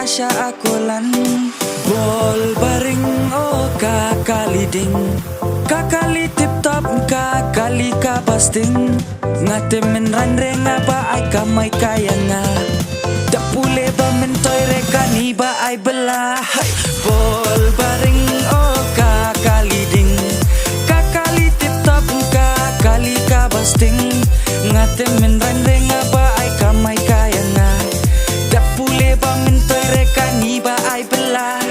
Tasya akolan bol baring oh kakaliding kakali tip top kakali kapasting ngatemen ranre ngaba ay kamay kaya nga dapule ba mentoy reka ni ba ay belah bol baring oh kakaliding kakali tip top kakali kapasting ngatemen ranre ngaba ay kamay kaya nga dapule ba mentoy reka ni ba ay belah